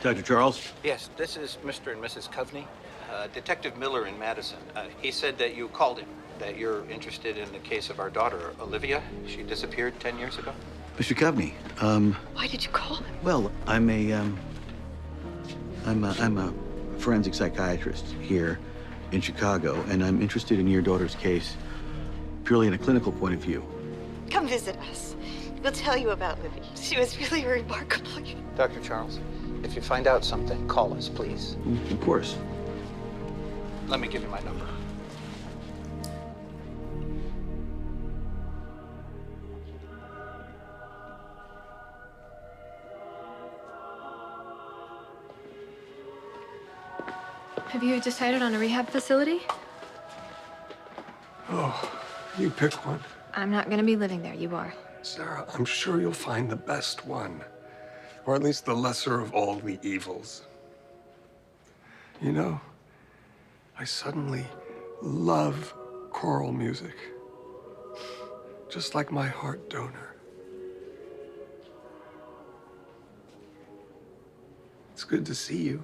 Dr. Charles? Yes, this is Mr. and Mrs. Gaffney. Detective Miller in Madison. He said that you called him, that you're interested in the case of our daughter, Olivia. She disappeared 10 years ago. Mr. Gaffney, Why did you call him? well, I'm a forensic psychiatrist here in Chicago, and I'm interested in your daughter's case purely in a clinical point of view. Come visit us. We'll tell you about Libby. She was really remarkable. Dr. Charles, if you find out something, call us, please. Of course. Let me give you my number. Have you decided on a rehab facility? Oh, you pick one. I'm not gonna be living there, you are. Sarah, I'm sure you'll find the best one. Or at least the lesser of all the evils. You know, I suddenly love choral music. Just like my heart donor. It's good to see you.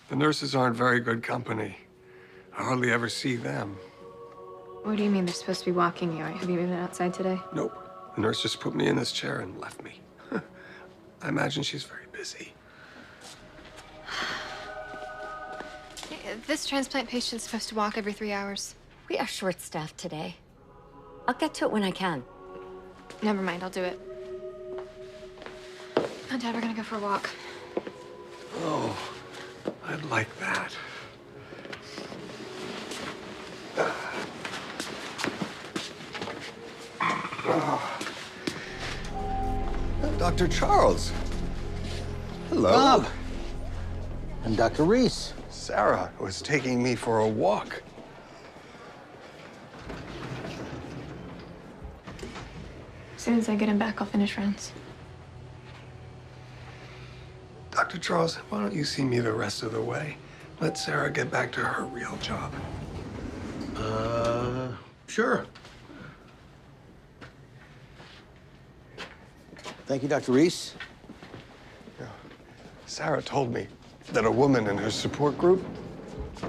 The nurses aren't very good company. I hardly ever see them. What do you mean they're supposed to be walking you? Have you been outside today? Nope. The nurse just put me in this chair and left me. I imagine she's very busy. This transplant patient's supposed to walk every 3 hours. We are short-staffed today. I'll get to it when I can. Never mind, I'll do it. Oh, Dad, we're gonna go for a walk. Oh, I'd like that. Dr. Charles. Hello. Bob! And Dr. Reese. Sarah was taking me for a walk. As soon as I get him back, I'll finish rounds. Dr. Charles, why don't you see me the rest of the way? Let Sarah get back to her real job. Sure. Thank you, Dr. Reese. Sarah told me that a woman in her support group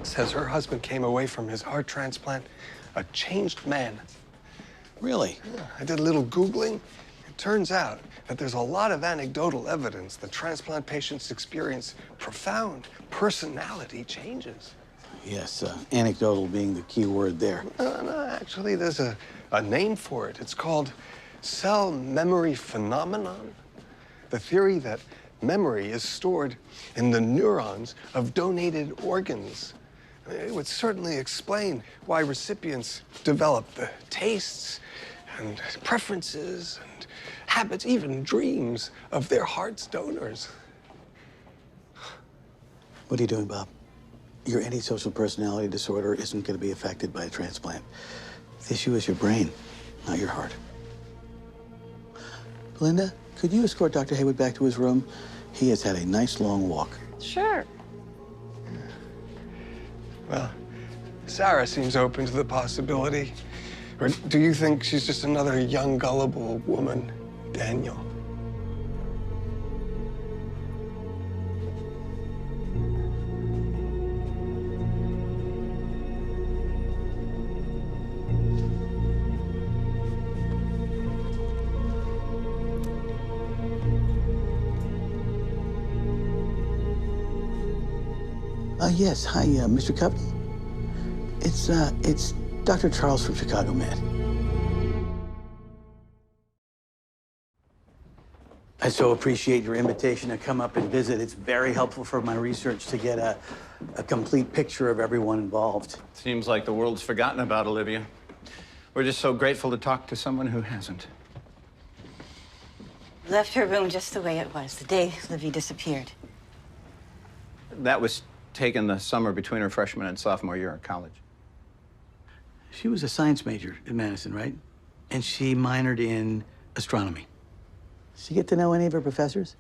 says her husband came away from his heart transplant a changed man. Really? Yeah, I did a little Googling. It turns out that there's a lot of anecdotal evidence that transplant patients experience profound personality changes. Yes, anecdotal being the key word there. No, actually, there's a name for it. It's called cell memory phenomenon. The theory that memory is stored in the neurons of donated organs. It would certainly explain why recipients develop the tastes and preferences and habits, even dreams of their heart's donors. What are you doing, Bob? Your antisocial personality disorder isn't going to be affected by a transplant. The issue is your brain, not your heart. Belinda, could you escort Dr. Haywood back to his room? He has had a nice long walk. Sure. Well, Sarah seems open to the possibility. Or do you think she's just another young, gullible woman, Daniel? Yes. Hi, Mr. Cupney. It's Dr. Charles from Chicago Med. I so appreciate your invitation to come up and visit. It's very helpful for my research to get a complete picture of everyone involved. Seems like the world's forgotten about Olivia. We're just so grateful to talk to someone who hasn't. Left her room just the way it was, the day Livy disappeared. That was taken the summer between her freshman and sophomore year in college. She was a science major at Madison, right? And she minored in astronomy. Did she get to know any of her professors?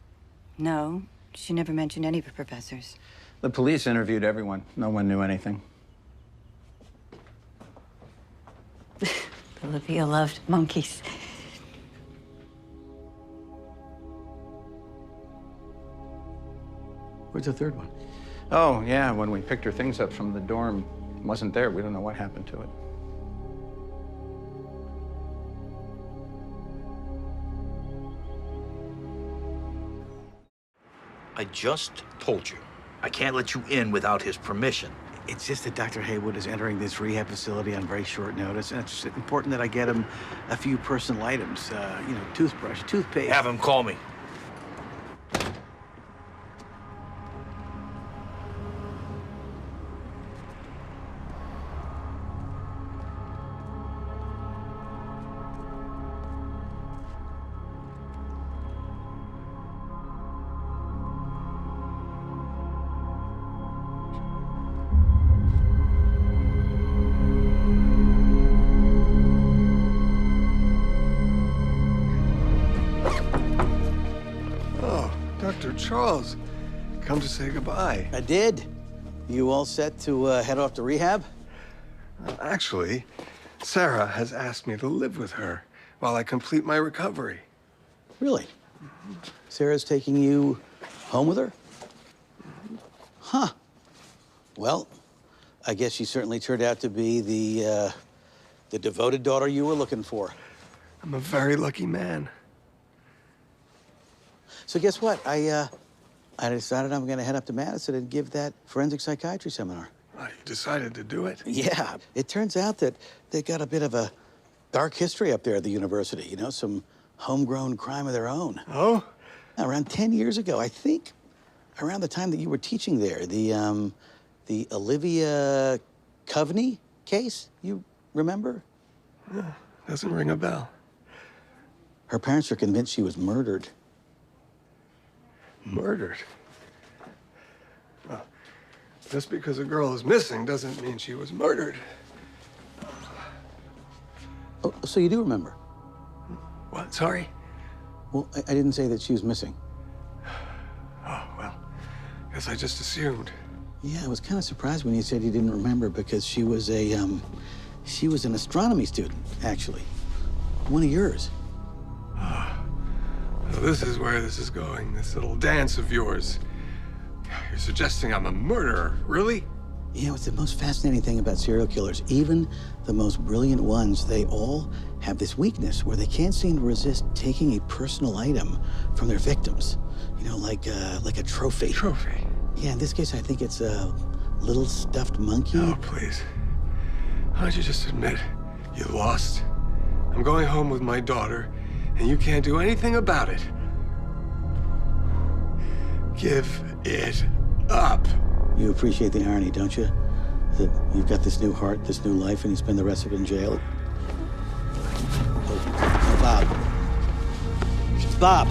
No, she never mentioned any of her professors. The police interviewed everyone. No one knew anything. Olivia loved monkeys. Where's the third one? Oh, yeah, when we picked her things up from the dorm, it wasn't there. We don't know what happened to it. I just told you. I can't let you in without his permission. It's just that Dr. Haywood is entering this rehab facility on very short notice, and it's important that I get him a few personal items. You know, toothbrush, toothpaste. Have him call me. Dr. Charles, come to say goodbye. I did. You all set to head off to rehab? Actually, Sarah has asked me to live with her while I complete my recovery. Really? Sarah's taking you home with her? Huh. Well, I guess she certainly turned out to be the devoted daughter you were looking for. I'm a very lucky man. So guess what? I decided I'm going to head up to Madison and give that forensic psychiatry seminar. Oh, you decided to do it? Yeah. It turns out that they've got a bit of a dark history up there at the university, you know, some homegrown crime of their own. Oh? Around 10 years ago, I think, around the time that you were teaching there, the Olivia Gaffney case, you remember? Doesn't ring a bell. Her parents are convinced she was murdered. Murdered? Well, just because a girl is missing doesn't mean she was murdered. Oh, so you do remember? What? Sorry? Well, I didn't say that she was missing. Oh, well, guess I just assumed. Yeah, I was kind of surprised when you said you didn't remember because she was an astronomy student, actually. One of yours. So this is where this is going, this little dance of yours. You're suggesting I'm a murderer, really? You know, it's the most fascinating thing about serial killers. Even the most brilliant ones, they all have this weakness where they can't seem to resist taking a personal item from their victims. You know, like a trophy. Trophy? Yeah, in this case, I think it's a little stuffed monkey. Oh, please. Why don't you just admit you lost? I'm going home with my daughter, and you can't do anything about it. Give it up. You appreciate the irony, don't you? That you've got this new heart, this new life, and you spend the rest of it in jail. Oh, Bob. Bob.